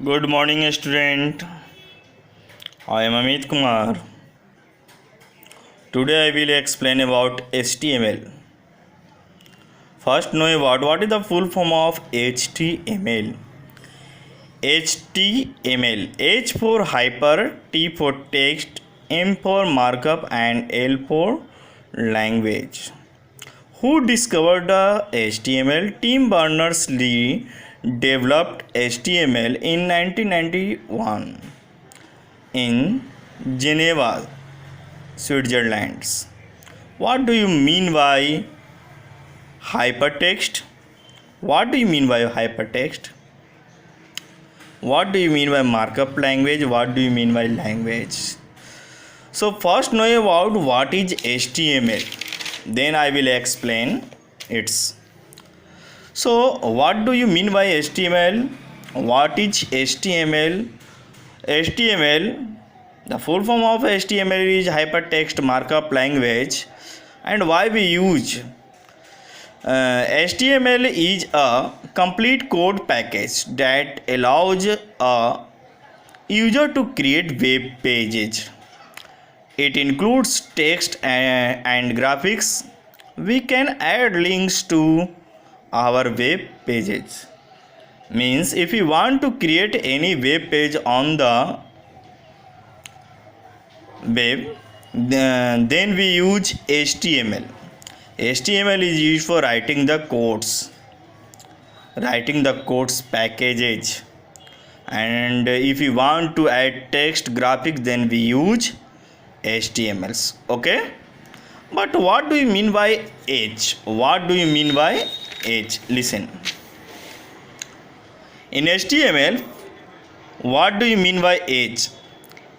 Good morning, student. I am Amit Kumar. Today I will explain about HTML. First, know about what is the full form of HTML. HTML. H for hyper, T for text, M for markup, and L for language. Who discovered the HTML? Tim Berners-Lee developed HTML in 1991 in Geneva, Switzerland. What do you mean by hypertext? What do you mean by hypertext? What do you mean by markup language? What do you mean by language? So first know about what is HTML. Then I will explain its. So what do you mean by HTML? What is HTML? HTML, the full form of HTML is hypertext markup language. And why we use HTML is a complete code package that allows a user to create web pages. It includes text and graphics. We can add links to our web pages. Means if you want to create any web page on the web, then we use HTML. HTML is used for writing the codes packages. And if you want to add text graphics, then we use HTMLs. Okay, but what do you mean by H? What do you mean by H? Listen. In HTML, what do you mean by H?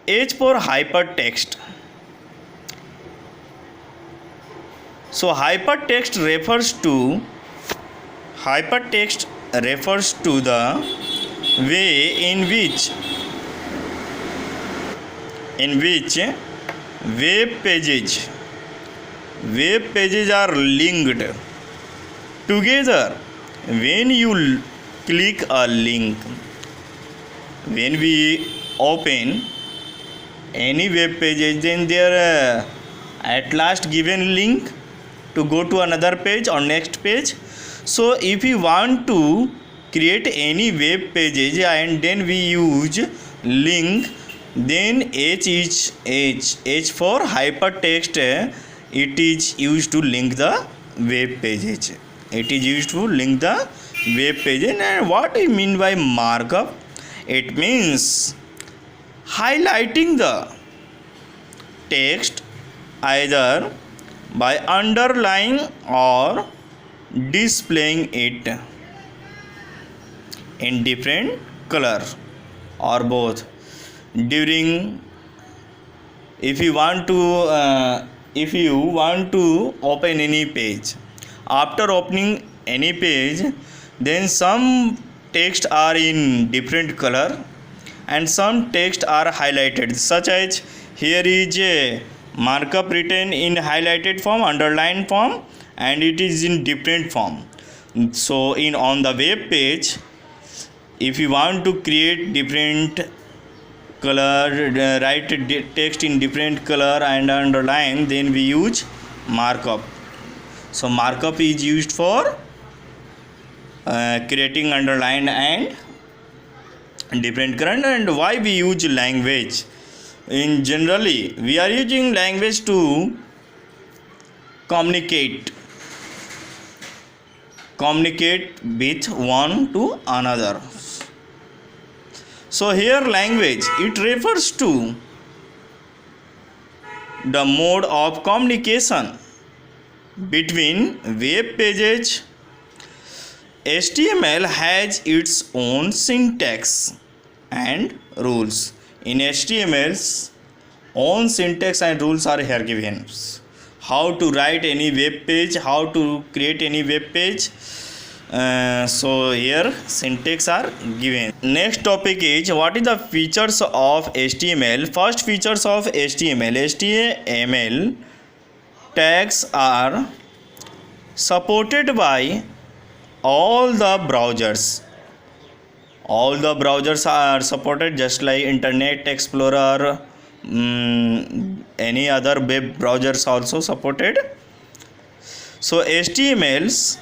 H for hypertext. So hypertext refers to the way in which web pages are linked together. When you click a link, when we open any web pages, then there at last given link to go to another page or next page. So if you want to create any web pages and then we use link, then H for hypertext. It is used to link the web pages. And what I mean by markup? It means highlighting the text either by underlining or displaying it in different color or both. If you want to open any page, after opening any page, then some text are in different color and some text are highlighted, such as here is a markup written in highlighted form, underlined form, and it is in different form. So on the web page, if you want to create different color, write text in different color and underline, then we use markup. So markup is used for creating underline and different color. And why we use language? In generally, we are using language to communicate with one to another. So here language, it refers to the mode of communication between web pages. HTML has its own syntax and rules. In HTML's own syntax and rules are here given. How to write any web page, how to create any web page. So here syntax are given. Next topic is what is the features of HTML. First features of HTML. HTML tags are supported by all the browsers. All the browsers are supported, just like Internet Explorer, any other web browsers also supported. So HTML's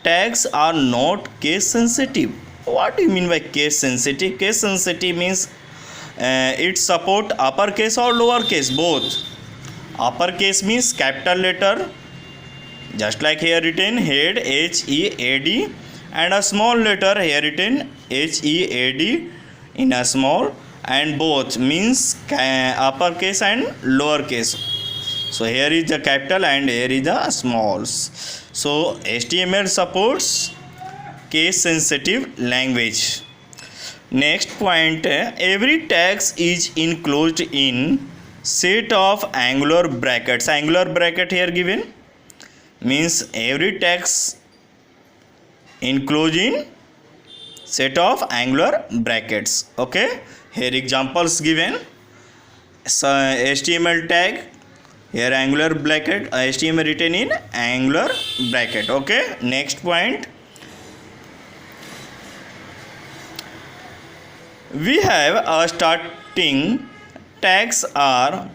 tags are not case sensitive. What do you mean by case sensitive? Case sensitive means it support uppercase or lowercase, both. Uppercase means capital letter, just like here written head HEAD, and a small letter here written HEAD in a small, and both means uppercase and lowercase. So here is the capital and here is the smalls. So HTML supports case sensitive language. Next point, every text is enclosed in set of angular brackets. Angular bracket here given means every text enclosed in set of angular brackets. Okay, here examples given. So HTML tag, here angular bracket, HTML written in angular bracket. Okay, next point, we have a starting tags are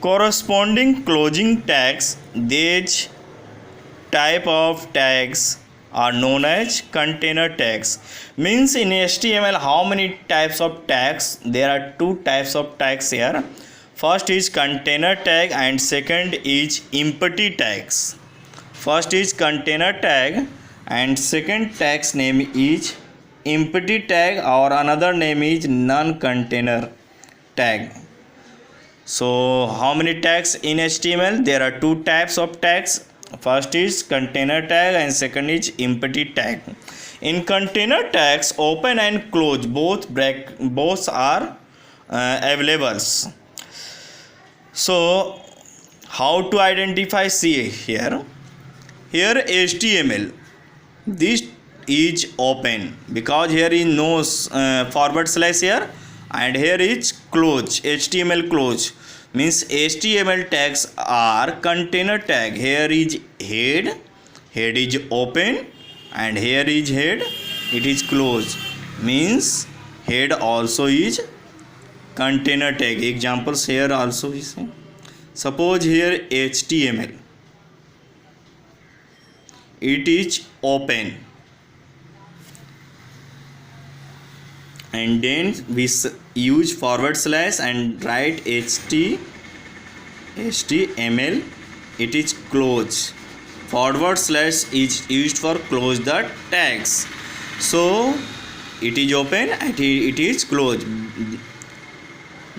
corresponding closing tags. These type of tags are known as container tags. Means in HTML, how many types of tags? There are two types of tags here. First is container tag and second is empty tags. First is container tag and second tag's name is empty tag, or another name is non-container tag. So how many tags in HTML? There are two types of tags. First is container tag and second is empty tag. In container tags, open and close both are available. So how to identify? See here HTML, this is open because here is no forward slash here, and here is close, HTML close means HTML tags are container tag. Here is head is open, and here is head, it is closed, means head also is container tag. Examples here also is, suppose here HTML, it is open, and then we use forward slash and write HTML, it is close. Forward slash is used for close the tags. So it is open and it is closed.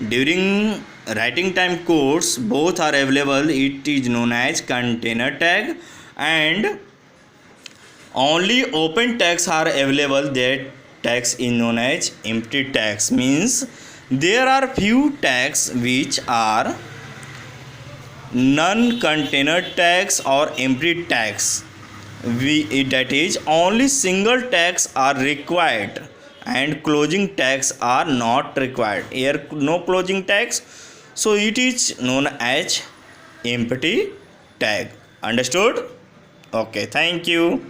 During writing time codes, both are available. It is known as container tag, and only open tags are available. That tags is known as empty tags. Means there are few tags which are non-container tags or empty tags. That is, only single tags are required and closing tags are not required. Here no closing tags, so it is known as empty tag. Understood? Okay, thank you.